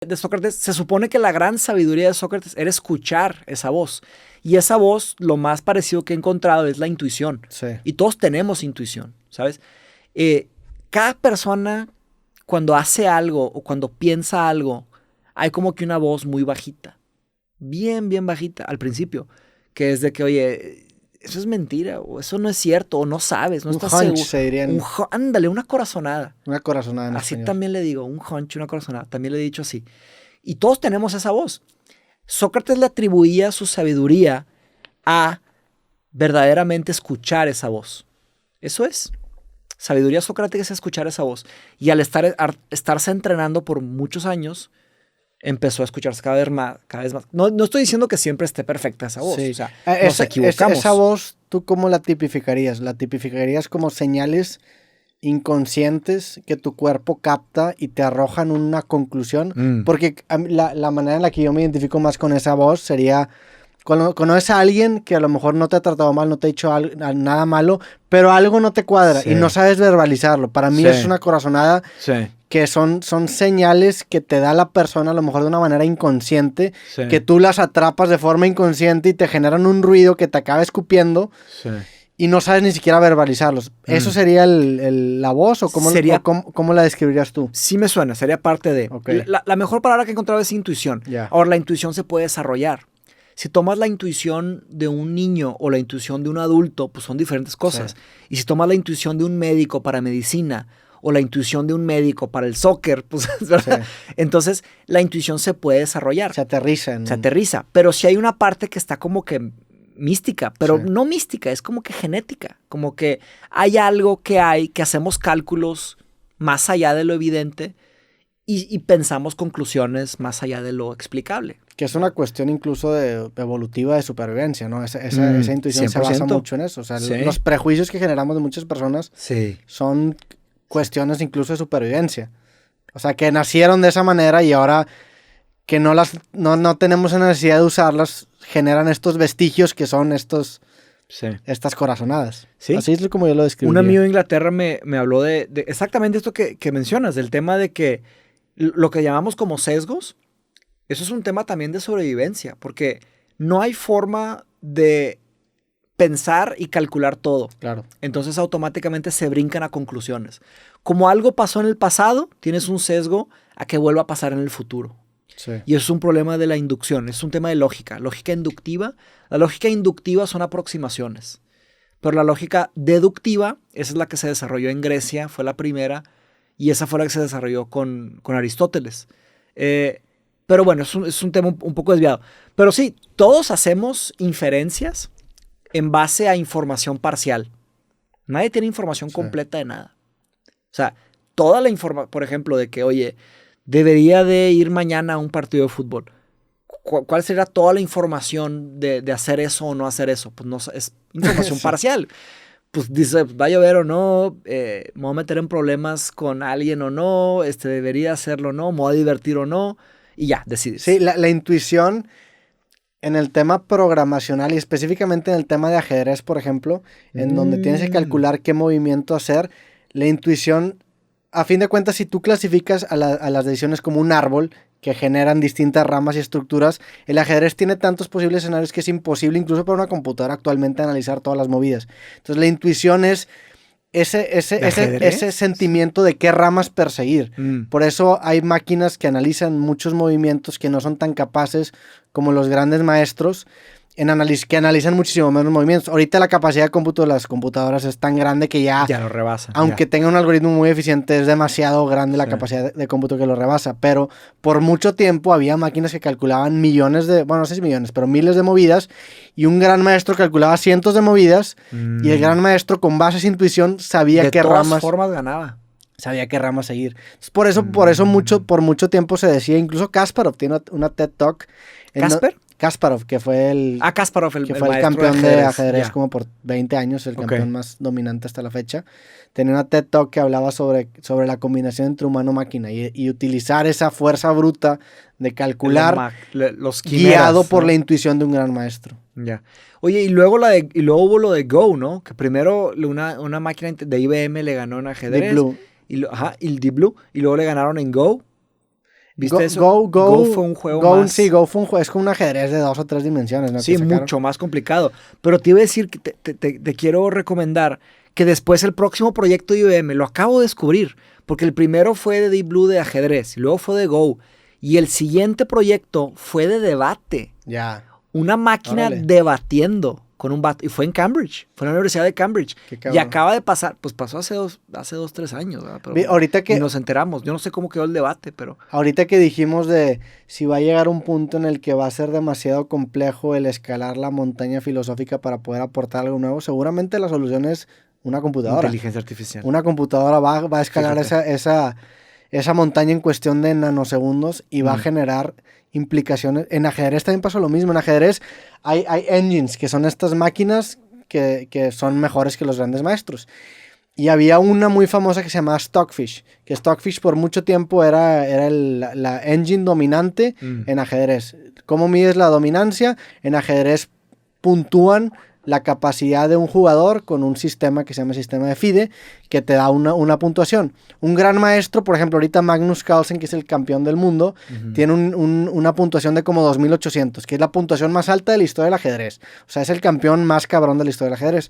de Sócrates, se supone que la gran sabiduría de Sócrates era escuchar esa voz. Y esa voz, lo más parecido que he encontrado es la intuición. Sí. Y todos tenemos intuición, ¿sabes? Cada persona, cuando hace algo o cuando piensa algo, hay como que una voz muy bajita. Bien, bien bajita al principio. Que es de que, oye, eso es mentira, o eso no es cierto, o no sabes, no estás seguro. Se dirían. Ándale, una corazonada. Una corazonada en Así español. también le digo, un hunch, una corazonada. También le he dicho así. Y todos tenemos esa voz. Sócrates le atribuía su sabiduría a verdaderamente escuchar esa voz. Eso es. Sabiduría socrática es escuchar esa voz. Y al estarse entrenando por muchos años, empezó a escucharse cada vez más. No estoy diciendo que siempre esté perfecta esa voz. Sí. O sea, nos equivocamos. Esa voz, ¿tú cómo la tipificarías? ¿La tipificarías como señales inconscientes que tu cuerpo capta y te arrojan una conclusión? Porque la manera en la que yo me identifico más con esa voz sería cuando conoces a alguien que a lo mejor no te ha tratado mal, no te ha dicho nada malo, pero algo no te cuadra y no sabes verbalizarlo. Para mí es una corazonada que son señales que te da la persona a lo mejor de una manera inconsciente, que tú las atrapas de forma inconsciente y te generan un ruido que te acaba escupiendo. Y no sabes ni siquiera verbalizarlos. ¿Eso sería la voz o cómo la describirías tú? Sí me suena, sería parte de... Okay. La mejor palabra que he encontrado es intuición. Yeah. Ahora, la intuición se puede desarrollar. Si tomas la intuición de un niño o la intuición de un adulto, pues son diferentes cosas. Y si tomas la intuición de un médico para medicina o la intuición de un médico para el soccer, pues, ¿verdad? Entonces, la intuición se puede desarrollar. Se aterriza. Se aterriza. Pero si hay una parte que está como que mística, pero no mística, es como que genética, como que hay algo que hacemos cálculos más allá de lo evidente y pensamos conclusiones más allá de lo explicable. Que es una cuestión incluso evolutiva de supervivencia, ¿no? Esa intuición 100%. se basa mucho en eso. O sea, los prejuicios que generamos de muchas personas son cuestiones incluso de supervivencia. O sea, que nacieron de esa manera y ahora que no tenemos la necesidad de usarlas, generan estos vestigios que son estas corazonadas. ¿Sí? Así es como yo lo describiría. Un amigo de Inglaterra me habló de exactamente esto que mencionas, del tema de que lo que llamamos como sesgos, eso es un tema también de sobrevivencia, porque no hay forma de pensar y calcular todo. Claro. Entonces automáticamente se brincan a conclusiones. Como algo pasó en el pasado, tienes un sesgo a que vuelva a pasar en el futuro. Sí. Y eso es un problema de la inducción, es un tema de lógica inductiva. La lógica inductiva son aproximaciones, pero la lógica deductiva, esa es la que se desarrolló en Grecia, fue la primera, y esa fue la que se desarrolló con Aristóteles. Pero bueno, es un tema un poco desviado. Pero sí, todos hacemos inferencias en base a información parcial. Nadie tiene información completa de nada. O sea, toda la información, por ejemplo, de que, oye, debería de ir mañana a un partido de fútbol. ¿Cuál sería toda la información de hacer eso o no hacer eso? Pues no, es información parcial. Pues dice, va a llover o no, me voy a meter en problemas con alguien o no, debería hacerlo o no, me voy a divertir o no, y ya, decides. Sí, la intuición en el tema programacional y específicamente en el tema de ajedrez, por ejemplo, en donde tienes que calcular qué movimiento hacer, la intuición, a fin de cuentas, si tú clasificas a las decisiones como un árbol que generan distintas ramas y estructuras, el ajedrez tiene tantos posibles escenarios que es imposible incluso para una computadora actualmente analizar todas las movidas. Entonces la intuición es ese sentimiento de qué ramas perseguir. Por eso hay máquinas que analizan muchos movimientos que no son tan capaces como los grandes maestros que analizan muchísimo menos movimientos. Ahorita la capacidad de cómputo de las computadoras es tan grande que ya lo rebasa. Aunque tenga un algoritmo muy eficiente, es demasiado grande la capacidad de cómputo que lo rebasa. Pero por mucho tiempo había máquinas que calculaban millones no sé si millones, pero miles de movidas, y un gran maestro calculaba cientos de movidas, y el gran maestro con base en intuición sabía qué ramas... De todas formas ganaba. Sabía qué ramas seguir. Entonces, por eso por mucho tiempo se decía, incluso Kasparov tiene una TED Talk. Kasparov, que fue el campeón de ajedrez como por 20 años, el campeón más dominante hasta la fecha. Tenía una TED Talk que hablaba sobre la combinación entre humano-máquina y utilizar esa fuerza bruta de calcular los quimeras, guiado por la intuición de un gran maestro. Ya. Oye, y luego hubo lo de Go, ¿no? Que primero una máquina de IBM le ganó en ajedrez. Deep Blue. El Deep Blue. Y luego le ganaron en Go. ¿Viste eso? Go fue un juego más... Sí, Go fue un juego, es como un ajedrez de 2 o 3 dimensiones, ¿no? Sí, mucho más complicado. Pero te iba a decir que te quiero recomendar que después el próximo proyecto de IBM, lo acabo de descubrir, porque el primero fue de Deep Blue de ajedrez, y luego fue de Go, y el siguiente proyecto fue de debate. Ya. Una máquina debatiendo con un vato. Y fue en Cambridge. Fue en la Universidad de Cambridge. Y acaba de pasar. Pues pasó hace 2-3 años. Pero ahorita que... Y nos enteramos. Yo no sé cómo quedó el debate, pero... Ahorita que dijimos de si va a llegar un punto en el que va a ser demasiado complejo el escalar la montaña filosófica para poder aportar algo nuevo, seguramente la solución es una computadora. Inteligencia artificial. Una computadora va a escalar esa montaña en cuestión de nanosegundos y va a generar implicaciones. En ajedrez también pasa lo mismo. En ajedrez hay engines, que son estas máquinas que son mejores que los grandes maestros. Y había una muy famosa que se llamaba Stockfish, que Stockfish por mucho tiempo era la engine dominante en ajedrez. ¿Cómo mides la dominancia? En ajedrez puntúan la capacidad de un jugador con un sistema que se llama sistema de FIDE, que te da una puntuación. Un gran maestro, por ejemplo, ahorita Magnus Carlsen, que es el campeón del mundo, tiene una puntuación de como 2800, que es la puntuación más alta de la historia del ajedrez. O sea, es el campeón más cabrón de la historia del ajedrez.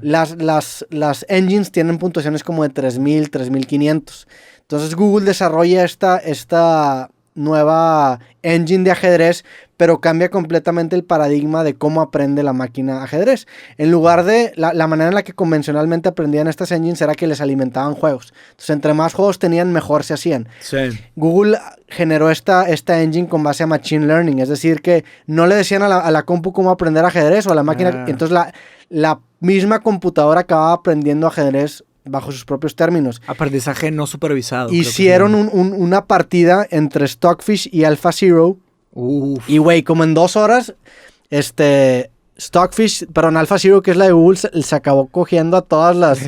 Las engines tienen puntuaciones como de 3000, 3500. Entonces Google desarrolla esta nueva engine de ajedrez, pero cambia completamente el paradigma de cómo aprende la máquina ajedrez. En lugar de la manera en la que convencionalmente aprendían estas engines era que les alimentaban juegos. Entonces, entre más juegos tenían, mejor se hacían. Sí. Google generó esta engine con base a Machine Learning, es decir, que no le decían a la compu cómo aprender ajedrez o a la máquina. Entonces, la misma computadora acababa aprendiendo ajedrez bajo sus propios términos. Aprendizaje no supervisado. Hicieron una partida entre Stockfish y AlphaZero. Uf. Y güey, como en 2 horas, AlphaZero, que es la de Google, se acabó cogiendo a todas las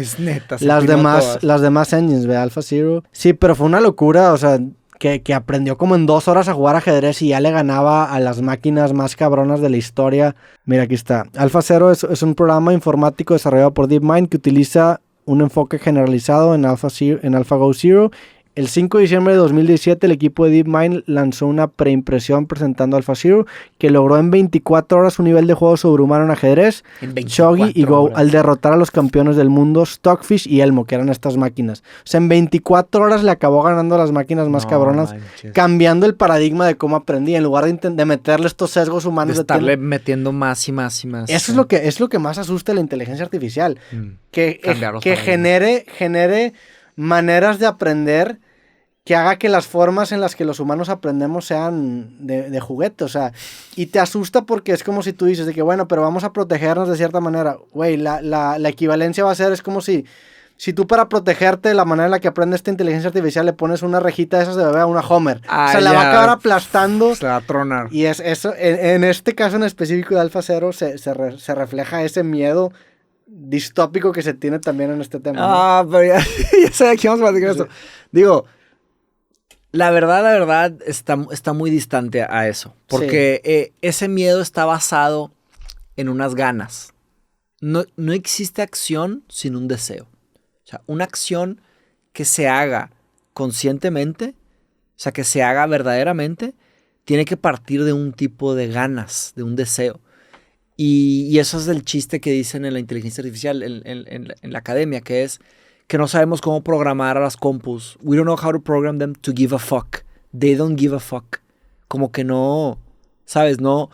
demás engines, de AlphaZero. Sí, pero fue una locura, o sea, que aprendió como en 2 horas a jugar ajedrez y ya le ganaba a las máquinas más cabronas de la historia. Mira, aquí está. AlphaZero es un programa informático desarrollado por DeepMind que utiliza un enfoque generalizado en AlphaGo Zero. El 5 de diciembre de 2017, el equipo de DeepMind lanzó una preimpresión presentando AlphaZero que logró en 24 horas un nivel de juego sobrehumano en ajedrez, Shogi y Go, al derrotar a los campeones del mundo Stockfish y Elmo, que eran estas máquinas. O sea, en 24 horas le acabó ganando a las máquinas más cabronas, cambiando el paradigma de cómo aprendía. En lugar de meterle estos sesgos humanos... De estarle metiendo más y más y más. Eso es lo que más asusta a la inteligencia artificial. Que genere maneras de aprender que haga que las formas en las que los humanos aprendemos sean de juguete, o sea, y te asusta porque es como si tú dices de que, bueno, pero vamos a protegernos de cierta manera. Güey, la equivalencia va a ser, es como si tú para protegerte, la manera en la que aprende esta inteligencia artificial le pones una rejita de esas de bebé a una Homer. O sea, la va a acabar aplastando. Se va a tronar. Y eso, en este caso en específico de AlphaZero se refleja ese miedo distópico que se tiene también en este tema. Pero ya sé que vamos a platicar esto. Digo, la verdad está muy distante a eso. Porque ese miedo está basado en unas ganas. No existe acción sin un deseo. O sea, una acción que se haga conscientemente, o sea, que se haga verdaderamente, tiene que partir de un tipo de ganas, de un deseo. Y eso es el chiste que dicen en la inteligencia artificial, en la academia, que es que no sabemos cómo programar a las compus. We don't know how to program them to give a fuck. They don't give a fuck. Como que no, ¿sabes? No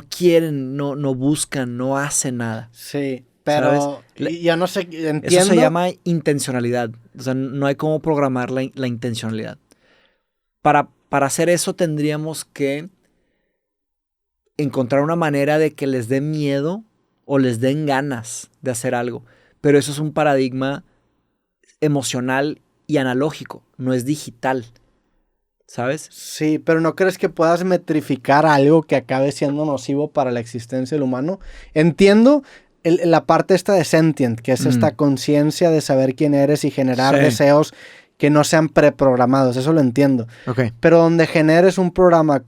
quieren, no buscan, no hacen nada. Sí, pero ya no sé, entiendo. Eso se llama intencionalidad. O sea, no hay cómo programar la intencionalidad. Para hacer eso tendríamos que encontrar una manera de que les dé miedo o les den ganas de hacer algo. Pero eso es un paradigma emocional y analógico, no es digital, ¿sabes? Sí, pero ¿no crees que puedas metrificar algo que acabe siendo nocivo para la existencia del humano? Entiendo la parte esta de sentient, que es esta conciencia de saber quién eres y generar deseos que no sean preprogramados, eso lo entiendo. Okay. Pero donde generes un programa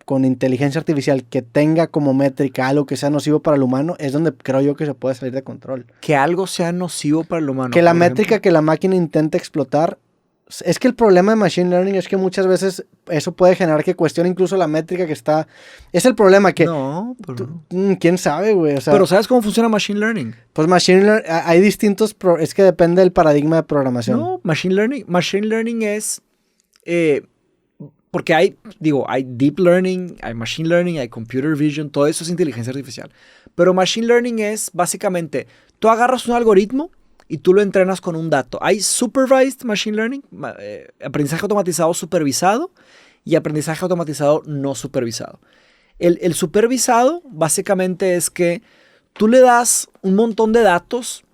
con inteligencia artificial que tenga como métrica algo que sea nocivo para el humano, es donde creo yo que se puede salir de control. Que algo sea nocivo para el humano. Que la métrica que la máquina intenta explotar Es que el problema de Machine Learning es que muchas veces eso puede generar que cuestione incluso la métrica que está... Es el problema que... No, pero... ¿Quién sabe, güey? O sea, pero ¿sabes cómo funciona Machine Learning? pues Machine Learning... Hay distintos... Es que depende del paradigma de programación. No, Machine Learning es... porque hay Deep Learning, hay Machine Learning, hay Computer Vision, todo eso es inteligencia artificial. Pero Machine Learning es básicamente, tú agarras un algoritmo y tú lo entrenas con un dato. Hay Supervised Machine Learning, aprendizaje automatizado supervisado y aprendizaje automatizado no supervisado. El supervisado básicamente es que tú le das un montón de datos.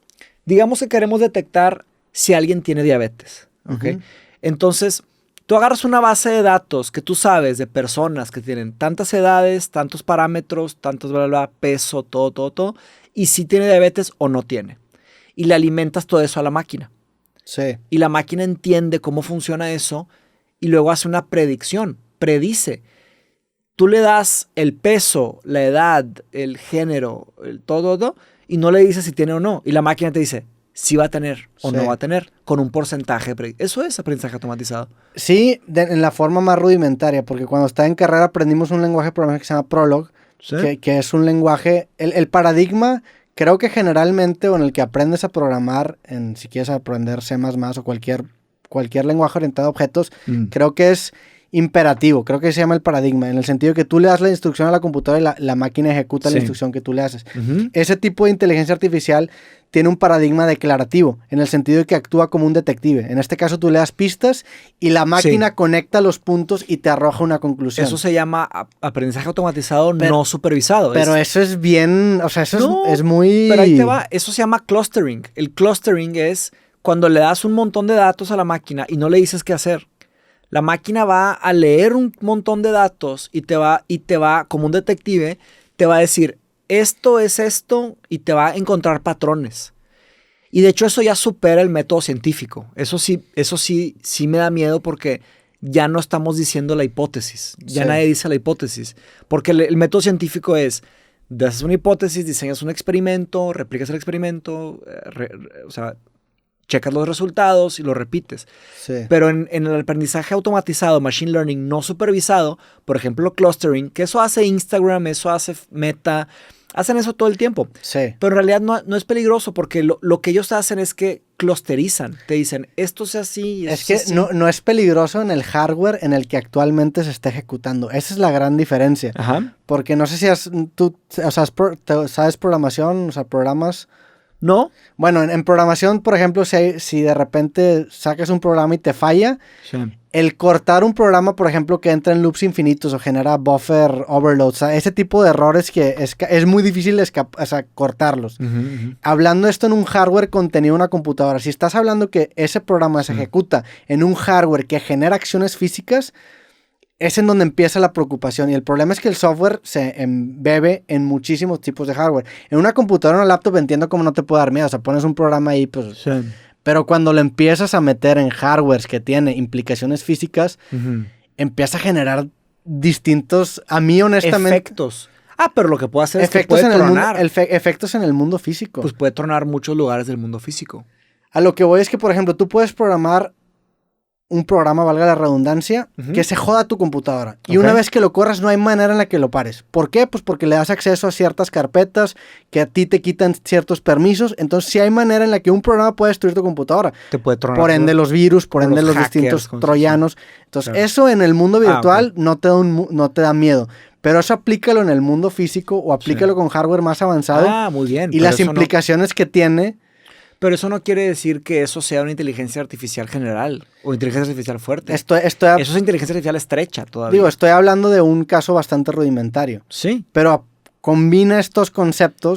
Digamos que queremos detectar si alguien tiene diabetes. ¿Okay? Entonces, tú agarras una base de datos que tú sabes de personas que tienen tantas edades, tantos parámetros, tantos bla, bla, bla, peso, todo, y si tiene diabetes o no tiene. Y le alimentas todo eso a la máquina. Sí. Y la máquina entiende cómo funciona eso y luego hace una predicción, predice. Tú le das el peso, la edad, el género, todo, y no le dices si tiene o no. Y la máquina te dice si va a tener o no va a tener, con un porcentaje. Eso es aprendizaje automatizado. Sí, en la forma más rudimentaria, porque cuando estaba en carrera aprendimos un lenguaje de programación que se llama Prolog, ¿sí? que es un lenguaje, el paradigma, creo que generalmente, o en el que aprendes a programar, si quieres aprender C++ o cualquier lenguaje orientado a objetos, creo que es imperativo, creo que se llama el paradigma, en el sentido que tú le das la instrucción a la computadora y la máquina ejecuta la instrucción que tú le haces. Ese tipo de inteligencia artificial tiene un paradigma declarativo, en el sentido de que actúa como un detective. En este caso tú le das pistas y la máquina conecta los puntos y te arroja una conclusión. Eso se llama aprendizaje automatizado no supervisado. Pero eso es bien, o sea, eso es muy... Pero ahí te va, eso se llama clustering. El clustering es cuando le das un montón de datos a la máquina y no le dices qué hacer. La máquina va a leer un montón de datos y te va, como un detective, te va a decir, esto es esto, y te va a encontrar patrones. Y de hecho eso ya supera el método científico. Eso sí me da miedo porque ya no estamos diciendo la hipótesis. Ya nadie dice la hipótesis. Porque el método científico es, haces una hipótesis, diseñas un experimento, replicas el experimento, o sea, checas los resultados y lo repites. Sí. Pero en el aprendizaje automatizado, Machine Learning no supervisado, por ejemplo, clustering, que eso hace Instagram, eso hace Meta, hacen eso todo el tiempo. Sí. Pero en realidad no es peligroso porque lo que ellos hacen es que clusterizan. Te dicen, esto sea así. Es que no es peligroso en el hardware en el que actualmente se está ejecutando. Esa es la gran diferencia. Ajá. Porque no sé si sabes programación, o sea, programas... ¿No? Bueno, en programación, por ejemplo, si de repente sacas un programa y te falla, el cortar un programa, por ejemplo, que entra en loops infinitos o genera buffer overload, o sea, ese tipo de errores que es muy difícil cortarlos. Hablando esto en un hardware contenido en una computadora, si estás hablando que ese programa se ejecuta en un hardware que genera acciones físicas, es en donde empieza la preocupación. Y el problema es que el software se embebe en muchísimos tipos de hardware. En una computadora o una laptop entiendo cómo no te puede dar miedo. O sea, pones un programa ahí, pues... Sí. Pero cuando lo empiezas a meter en hardwares que tiene implicaciones físicas, empieza a generar distintos... A mí, honestamente... Efectos. Pero lo que puede hacer es que puede tronar. Efectos en el mundo físico. Pues puede tronar muchos lugares del mundo físico. A lo que voy es que, por ejemplo, tú puedes programar un programa, valga la redundancia, que se joda tu computadora. Y una vez que lo corras, no hay manera en la que lo pares. ¿Por qué? Pues porque le das acceso a ciertas carpetas que a ti te quitan ciertos permisos. Entonces, sí hay manera en la que un programa puede destruir tu computadora. Te puede tronar. Por ende, los virus, por ende, los distintos troyanos. Entonces, eso en el mundo virtual no te da miedo. Pero eso aplícalo en el mundo físico o aplícalo con hardware más avanzado. Muy bien. Y las implicaciones que tiene... Pero eso no quiere decir que eso sea una inteligencia artificial general o inteligencia artificial fuerte. Eso es inteligencia artificial estrecha todavía. Digo, estoy hablando de un caso bastante rudimentario. Sí. Pero combina estos conceptos